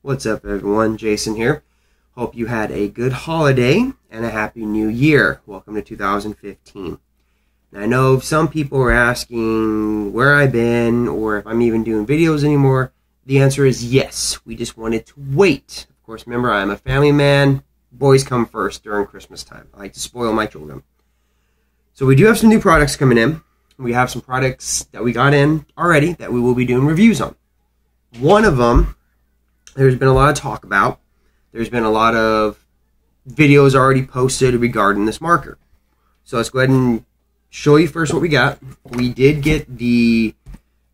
What's up, everyone? Jason here. Hope you had a good holiday and a happy new year. Welcome to 2015. Now, I know some people were asking where I've been or if I'm even doing videos anymore. The answer is yes. We just wanted to wait. Of course, remember, I'm a family man. Boys come first during Christmas time. I like to spoil my children. So we do have some new products coming in. We have some products that we got in already that we will be doing reviews on. One of them, there's been a lot of talk about. There's been a lot of videos already posted regarding this marker. So let's go ahead and show you first what we got. We did get the,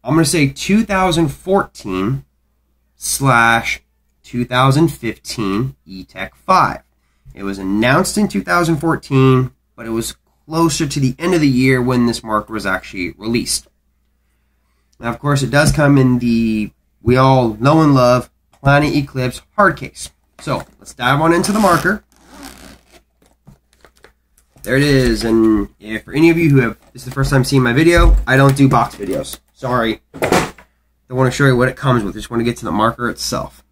I'm going to say 2014/2015 Etek 5. It was announced in 2014, but it was closer to the end of the year when this marker was actually released. Now, of course, it does come in the, we all know and love, Planet Eclipse hard case. So let's dive on into the marker. There it is. And if for any of you who have, this is the first time seeing my video, I don't do box videos. Sorry. I want to show you what it comes with. I just want to get to the marker itself.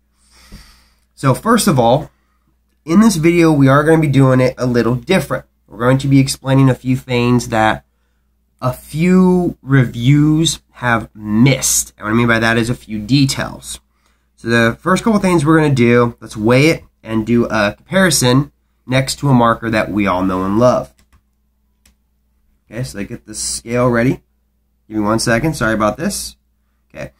So first of all, in this video, we are going to be doing it a little different. We're going to be explaining a few things that a few reviews have missed. And what I mean by that is a few details. So the first couple things we're going to do, let's weigh it and do a comparison next to a marker that we all know and love. Okay, so I get the scale ready. Give me 1 second. Sorry about this. Okay.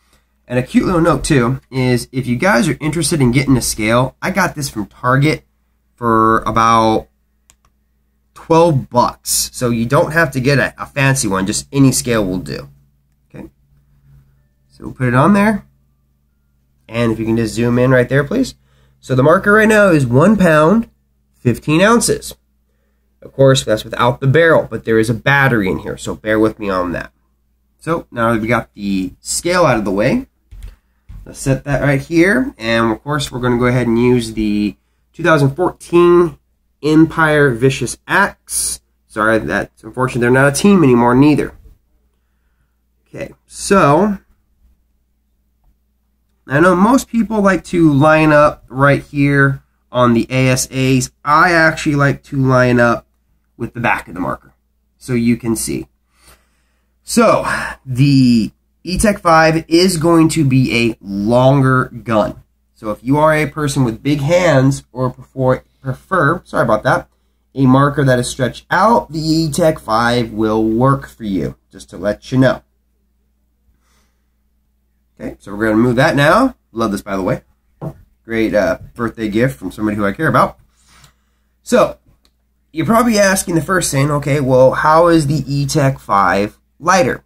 And a cute little note too is if you guys are interested in getting a scale, I got this from Target for about $12. So you don't have to get a fancy one, just any scale will do. Okay. So we'll put it on there. And if you can just zoom in right there, please. So the marker right now is 1 pound, 15 ounces. Of course, that's without the barrel, but there is a battery in here, so bear with me on that. So now that we got the scale out of the way, let's set that right here. And of course, we're going to go ahead and use the 2014 Empire Vicious Axe. Sorry, that's unfortunate. They're not a team anymore, neither. Okay, so I know most people like to line up right here on the ASAs. I actually like to line up with the back of the marker so you can see. So the Etek 5 is going to be a longer gun. So if you are a person with big hands or prefer, sorry about that, a marker that is stretched out, the Etek 5 will work for you, just to let you know. Okay, so we're going to move that now. Love this, by the way. Great birthday gift from somebody who I care about. So, you're probably asking the first thing, okay, well, how is the Etek 5 lighter?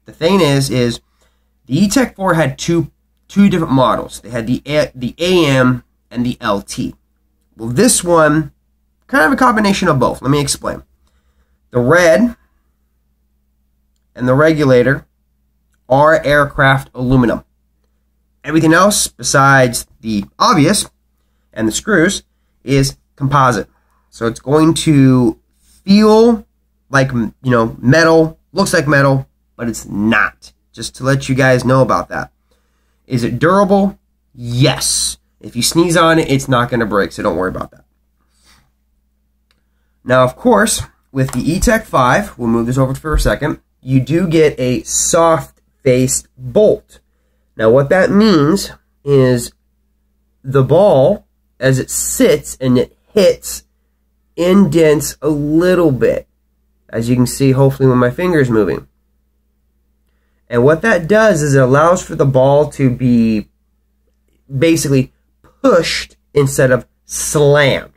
The thing is the Etek 4 had two different models. They had the AM and the LT. Well, this one, kind of a combination of both. Let me explain. The red and the regulator are aircraft aluminum. Everything else, besides the obvious and the screws, is composite. So it's going to feel like, you know, metal, looks like metal, but it's not. Just to let you guys know about that. Is it durable? Yes. If you sneeze on it, it's not going to break, so don't worry about that. Now, of course, with the Etek 5, we'll move this over for a second, you do get a soft-faced bolt. Now, what that means is the ball, as it sits and it hits, indents a little bit, as you can see, hopefully, when my finger is moving. And what that does is it allows for the ball to be basically pushed instead of slammed.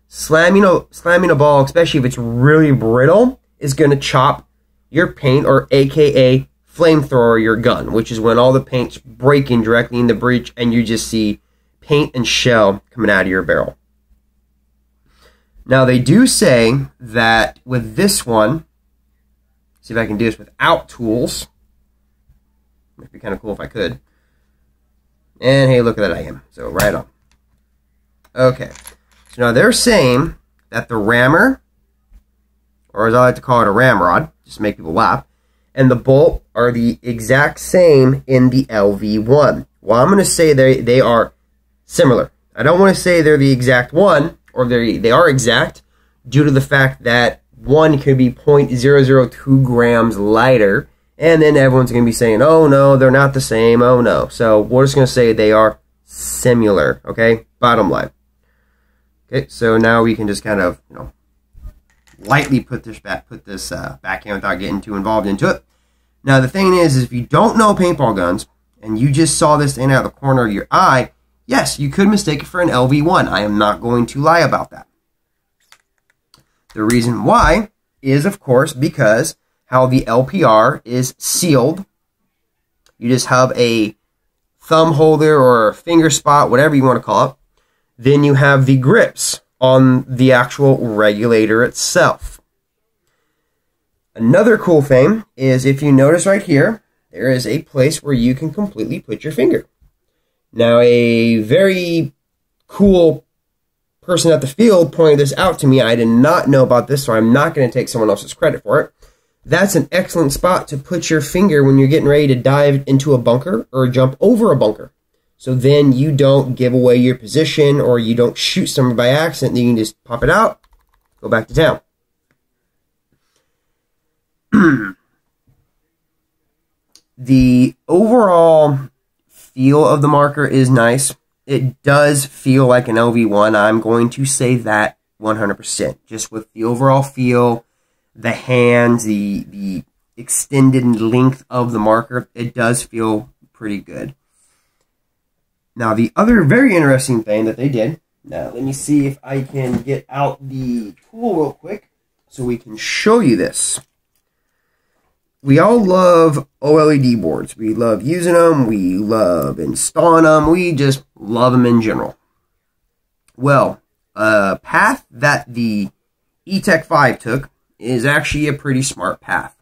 Slamming a ball, especially if it's really brittle, is going to chop your paint, or AKA flamethrower your gun, which is when all the paint's breaking directly in the breech and you just see paint and shell coming out of your barrel. Now, they do say that with this one, see if I can do this without tools. It'd be kind of cool if I could. And hey, look at that, I am. So right on. Okay. So now they're saying that the rammer, or as I like to call it, a ramrod, just to make people laugh, and the bolt are the exact same in the LV1, Well, I'm going to say they are similar. I don't want to say they're the exact one, or they are exact, due to the fact that one could be 0.002 grams lighter, and then everyone's going to be saying, oh no, they're not the same, oh no. So we're just going to say they are similar, okay? Bottom line. Okay, so now we can just kind of, lightly put this back in without getting too involved into it. Now the thing is if you don't know paintball guns, and you just saw this thing out of the corner of your eye, yes, you could mistake it for an LV1. I am not going to lie about that. The reason why is, of course, because how the LPR is sealed. You just have a thumb holder or a finger spot, whatever you want to call it. Then you have the grips on the actual regulator itself. Another cool thing is if you notice right here, there is a place where you can completely put your finger. Now, a very cool person at the field pointed this out to me. I did not know about this, so I'm not going to take someone else's credit for it. That's an excellent spot to put your finger when you're getting ready to dive into a bunker or jump over a bunker. So then you don't give away your position or you don't shoot someone by accident. Then you can just pop it out, go back to town. The overall feel of the marker is nice. It does feel like an LV1. I'm going to say that 100%. Just with the overall feel, the hands, the extended length of the marker, it does feel pretty good. Now, the other very interesting thing that they did, now let me see if I can get out the tool real quick so we can show you this. We all love OLED boards. We love using them. We love installing them. We just love them in general. Well, a path that the Etek 5 took is actually a pretty smart path.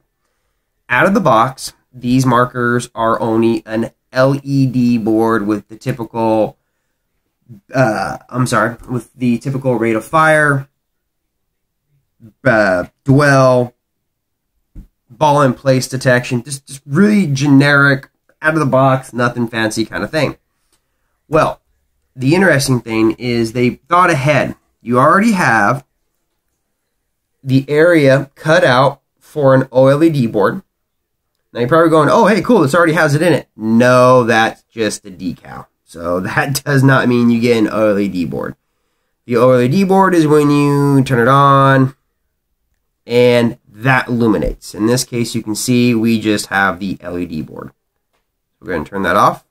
Out of the box, these markers are only an LED board with the typical, with the typical rate of fire, dwell, ball in place detection, just really generic, out of the box, nothing fancy kind of thing. Well, the interesting thing is they thought ahead. You already have the area cut out for an OLED board. Now you're probably going, oh, hey, cool, this already has it in it. No, that's just a decal. So that does not mean you get an OLED board. The OLED board is when you turn it on and that illuminates. In this case, you can see we just have the LED board. We're going to turn that off.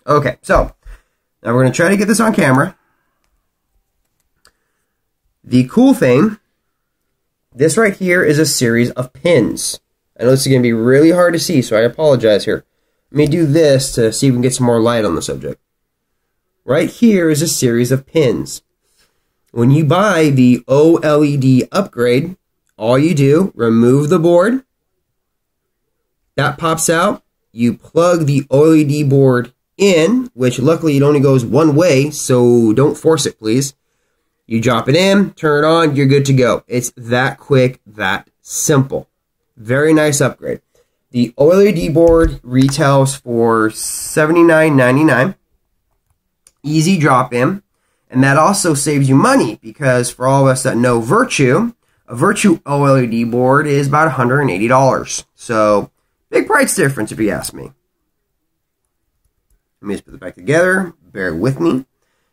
Okay, so now we're going to try to get this on camera. The cool thing, this right here is a series of pins. I know this is going to be really hard to see, so I apologize here. Let me do this to see if we can get some more light on the subject. Right here is a series of pins. When you buy the OLED upgrade, all you do, remove the board. That pops out. You plug the OLED board in, which luckily it only goes one way, so don't force it, please. You drop it in, turn it on, you're good to go. It's that quick, that simple. Very nice upgrade. The OLED board retails for $79.99. Easy drop in. And that also saves you money because for all of us that know Virtue, a Virtue OLED board is about $180. So, big price difference if you ask me. Let me just put it back together. Bear with me.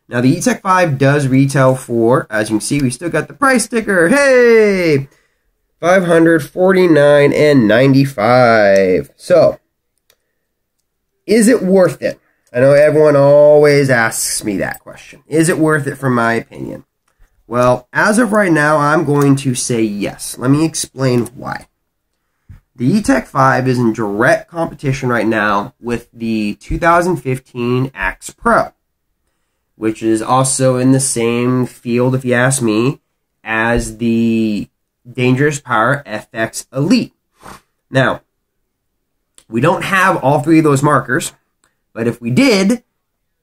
Now, the Etek 5 does retail for, as you can see, we still got the price sticker. Hey! $549.95. So, is it worth it? I know everyone always asks me that question. Is it worth it from my opinion? Well, as of right now, I'm going to say yes. Let me explain why. The Etek 5 is in direct competition right now with the 2015 Axe Pro, which is also in the same field, if you ask me, as the Dangerous Power FX Elite. Now, we don't have all three of those markers, but if we did,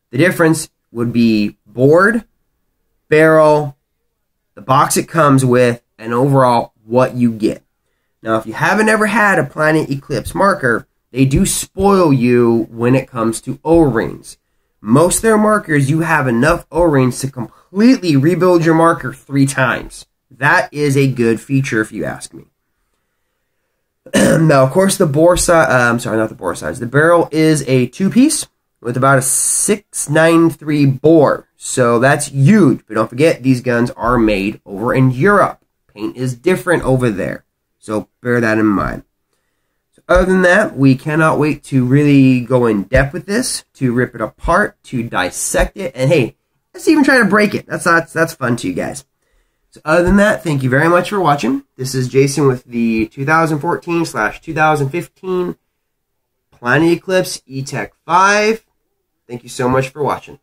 the difference would be board, barrel, the box it comes with, and overall what you get. Now, if you haven't ever had a Planet Eclipse marker, they do spoil you when it comes to O-rings. Most of their markers, you have enough O-rings to completely rebuild your marker 3 times. That is a good feature if you ask me. Now, of course, the bore size, not the bore size. The barrel is a 2-piece with about a 693 bore. So that's huge. But don't forget, these guns are made over in Europe. Paint is different over there. So bear that in mind. So other than that, we cannot wait to really go in depth with this, to rip it apart, to dissect it, and hey, let's even try to break it. That's fun too, guys. So other than that, thank you very much for watching. This is Jason with the 2014/2015 Planet Eclipse Etek 5. Thank you so much for watching.